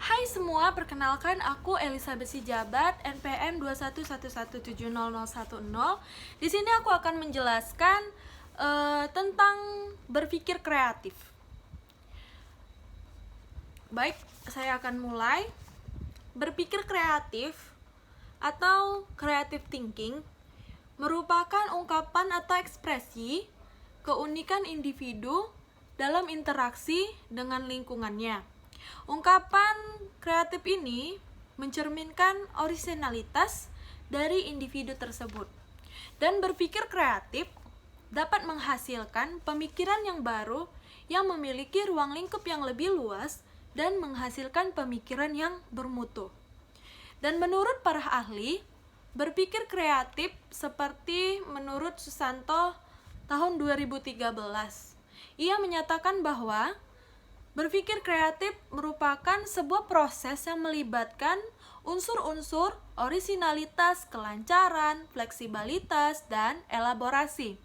Hai semua, perkenalkan aku Elizabeth Sijabat, NPM 211170010. Di sini aku akan menjelaskan tentang berpikir kreatif. Baik, saya akan mulai. Berpikir kreatif atau creative thinking merupakan ungkapan atau ekspresi keunikan individu dalam interaksi dengan lingkungannya. Ungkapan kreatif ini mencerminkan orisinalitas dari individu tersebut. Dan berpikir kreatif dapat menghasilkan pemikiran yang baru yang memiliki ruang lingkup yang lebih luas dan menghasilkan pemikiran yang bermutu. Dan menurut para ahli, berpikir kreatif seperti menurut Susanto tahun 2013. Ia menyatakan bahwa berpikir kreatif merupakan sebuah proses yang melibatkan unsur-unsur orisinalitas, kelancaran, fleksibilitas, dan elaborasi.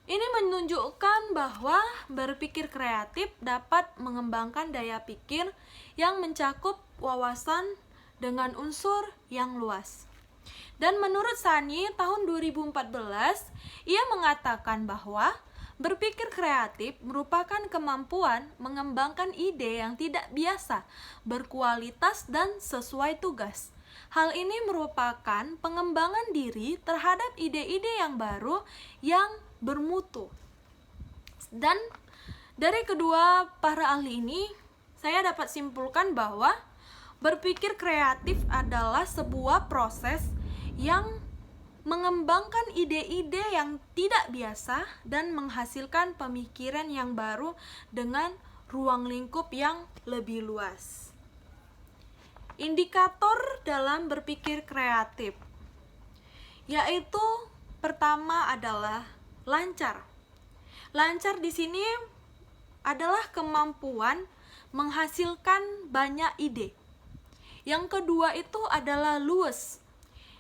Ini menunjukkan bahwa berpikir kreatif dapat mengembangkan daya pikir yang mencakup wawasan dengan unsur yang luas. Dan menurut Sani tahun 2014, ia mengatakan bahwa berpikir kreatif merupakan kemampuan mengembangkan ide yang tidak biasa, berkualitas, dan sesuai tugas. Hal ini merupakan pengembangan diri terhadap ide-ide yang baru yang bermutu. Dan dari kedua para ahli ini, saya dapat simpulkan bahwa berpikir kreatif adalah sebuah proses yang mengembangkan ide-ide yang tidak biasa dan menghasilkan pemikiran yang baru dengan ruang lingkup yang lebih luas. Indikator dalam berpikir kreatif, yaitu pertama adalah lancar. Lancar di sini adalah kemampuan menghasilkan banyak ide. Yang kedua itu adalah luas.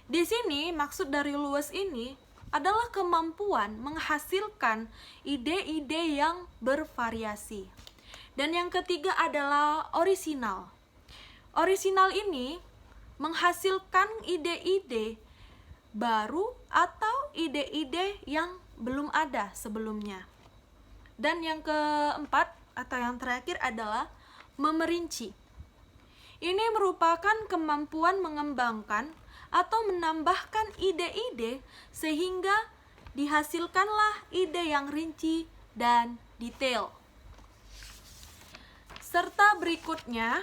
Di sini maksud dari luas ini adalah kemampuan menghasilkan ide-ide yang bervariasi. Dan yang ketiga adalah orisinal. Orisinal ini menghasilkan ide-ide baru atau ide-ide yang belum ada sebelumnya. Dan yang keempat atau yang terakhir adalah memerinci. Ini merupakan kemampuan mengembangkan atau menambahkan ide-ide sehingga dihasilkanlah ide yang rinci dan detail. Serta berikutnya,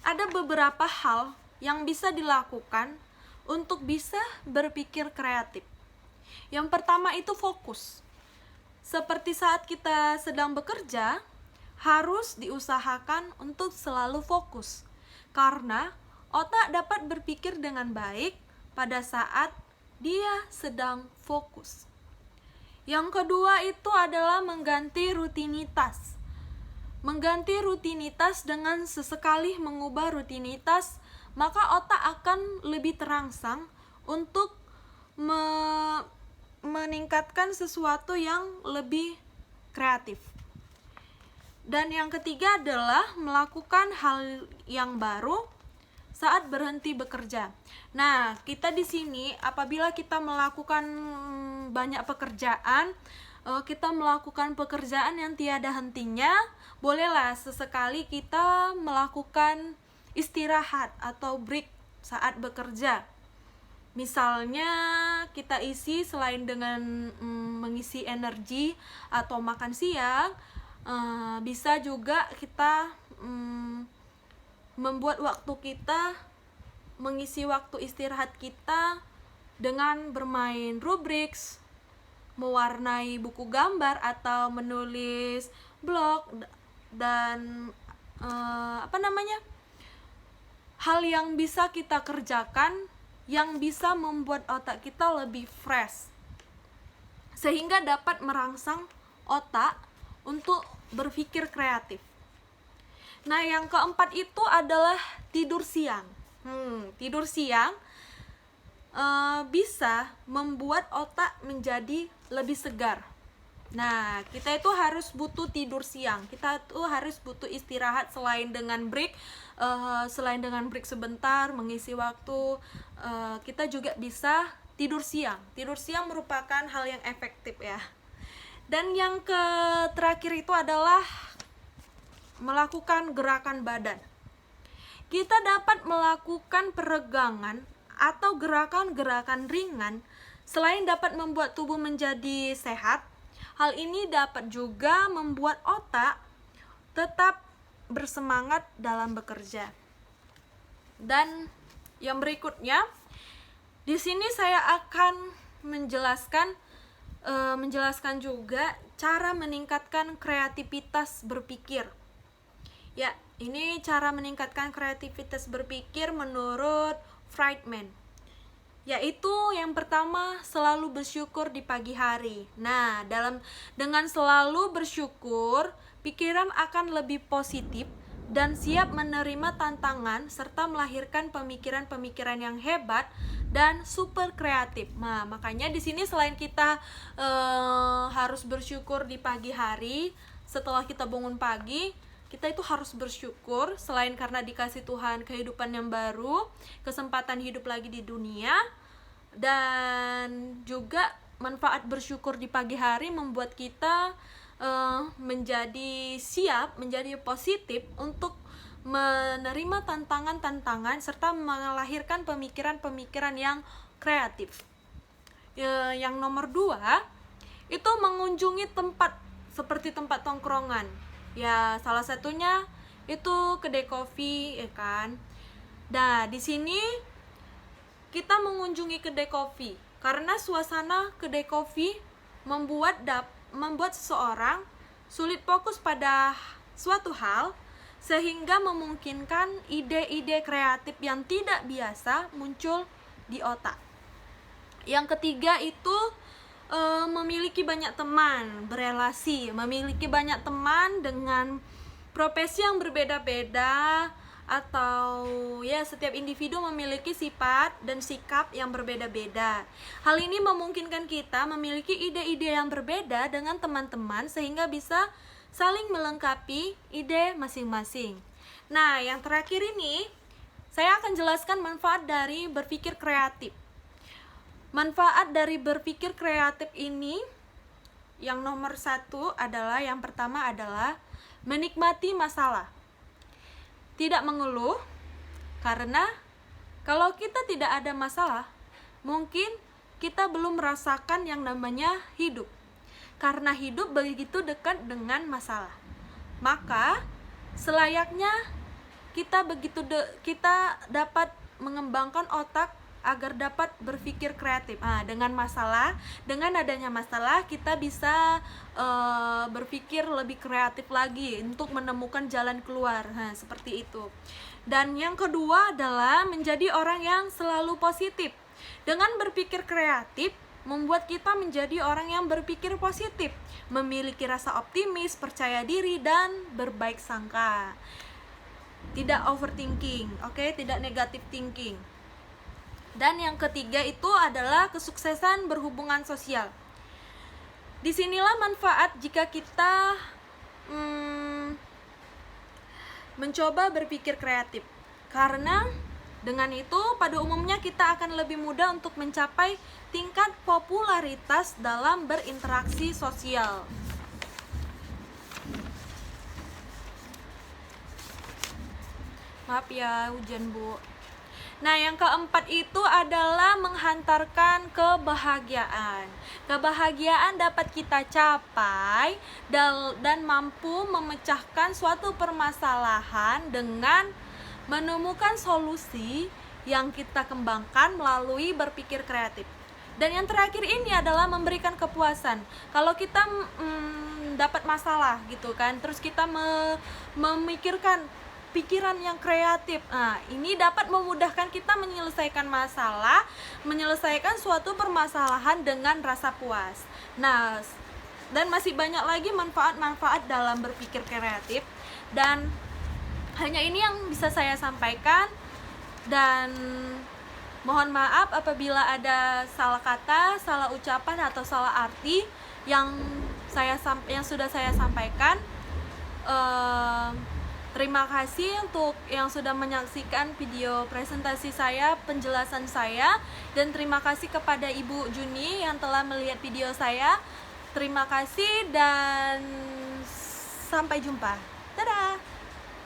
ada beberapa hal yang bisa dilakukan untuk bisa berpikir kreatif. Yang pertama itu fokus. Seperti saat kita sedang bekerja, harus diusahakan untuk selalu fokus, karena otak dapat berpikir dengan baik pada saat dia sedang fokus. Yang kedua itu adalah mengganti rutinitas. Mengganti rutinitas dengan sesekali mengubah rutinitas, maka otak akan lebih terangsang untuk meningkatkan sesuatu yang lebih kreatif. Dan yang ketiga adalah melakukan hal yang baru saat berhenti bekerja. Nah, kita di sini apabila kita melakukan banyak pekerjaan, kita melakukan pekerjaan yang tiada hentinya, bolehlah sesekali kita melakukan istirahat atau break saat bekerja. Misalnya kita isi selain dengan mengisi energi atau makan siang, bisa juga kita membuat waktu kita, mengisi waktu istirahat kita dengan bermain rubriks, mewarnai buku gambar atau menulis blog dan hal yang bisa kita kerjakan yang bisa membuat otak kita lebih fresh sehingga dapat merangsang otak untuk berpikir kreatif. Nah, yang keempat itu adalah tidur siang. Tidur siang bisa membuat otak menjadi lebih segar. Nah, kita itu harus butuh tidur siang. Kita tuh harus butuh istirahat selain dengan break, sebentar mengisi waktu. Kita juga bisa tidur siang. Tidur siang merupakan hal yang efektif ya. Dan yang terakhir itu adalah melakukan gerakan badan. Kita dapat melakukan peregangan atau gerakan-gerakan ringan selain dapat membuat tubuh menjadi sehat. Hal ini dapat juga membuat otak tetap bersemangat dalam bekerja. Dan yang berikutnya, di sini saya akan menjelaskan juga cara meningkatkan kreativitas berpikir. Ya, ini cara meningkatkan kreativitas berpikir menurut Friedman. Yaitu yang pertama, selalu bersyukur di pagi hari. Nah, dengan selalu bersyukur, pikiran akan lebih positif dan siap menerima tantangan serta melahirkan pemikiran-pemikiran yang hebat dan super kreatif. Nah, makanya di sini selain kita harus bersyukur di pagi hari, setelah kita bangun pagi, kita itu harus bersyukur selain karena dikasih Tuhan kehidupan yang baru, kesempatan hidup lagi di dunia, dan juga manfaat bersyukur di pagi hari membuat kita menjadi siap, menjadi positif untuk menerima tantangan-tantangan serta melahirkan pemikiran-pemikiran yang kreatif. Yang nomor 2 itu mengunjungi tempat seperti tempat tongkrongan. Ya, salah satunya itu kedai kopi, ya kan. Nah, di sini kita mengunjungi kedai kopi karena suasana kedai kopi membuat seseorang sulit fokus pada suatu hal sehingga memungkinkan ide-ide kreatif yang tidak biasa muncul di otak. Yang ketiga itu memiliki banyak teman, berelasi, memiliki banyak teman dengan profesi yang berbeda-beda, atau ya setiap individu memiliki sifat dan sikap yang berbeda-beda. Hal ini memungkinkan kita memiliki ide-ide yang berbeda dengan teman-teman sehingga bisa saling melengkapi ide masing-masing. Nah, yang terakhir ini saya akan jelaskan manfaat dari berpikir kreatif. Manfaat dari berpikir kreatif ini yang nomor 1 adalah, yang pertama adalah menikmati masalah. Tidak mengeluh, karena kalau kita tidak ada masalah, mungkin kita belum merasakan yang namanya hidup. Karena hidup begitu dekat dengan masalah. Maka selayaknya kita dapat mengembangkan otak agar dapat berpikir kreatif. Dengan adanya masalah kita bisa berpikir lebih kreatif lagi untuk menemukan jalan keluar. Seperti itu. Dan yang kedua adalah menjadi orang yang selalu positif. Dengan berpikir kreatif membuat kita menjadi orang yang berpikir positif, memiliki rasa optimis, percaya diri, dan berbaik sangka. Tidak overthinking, tidak negative thinking. Dan yang ketiga itu adalah kesuksesan berhubungan sosial. Disinilah manfaat jika kita mencoba berpikir kreatif. Karena dengan itu pada umumnya kita akan lebih mudah untuk mencapai tingkat popularitas dalam berinteraksi sosial. Maaf ya, hujan Bu. Nah, yang keempat itu adalah menghantarkan kebahagiaan. Kebahagiaan dapat kita capai dan mampu memecahkan suatu permasalahan dengan menemukan solusi yang kita kembangkan melalui berpikir kreatif. Dan yang terakhir ini adalah memberikan kepuasan. Kalau kita dapat masalah gitu kan, terus kita memikirkan pikiran yang kreatif. Ini dapat memudahkan kita menyelesaikan masalah, menyelesaikan suatu permasalahan dengan rasa puas. Nah, dan masih banyak lagi manfaat-manfaat dalam berpikir kreatif. Dan hanya ini yang bisa saya sampaikan. Dan mohon maaf apabila ada salah kata, salah ucapan, atau salah arti yang yang sudah saya sampaikan. Terima kasih untuk yang sudah menyaksikan video presentasi saya, penjelasan saya, dan terima kasih kepada Ibu Juni yang telah melihat video saya. Terima kasih dan sampai jumpa. Dadah!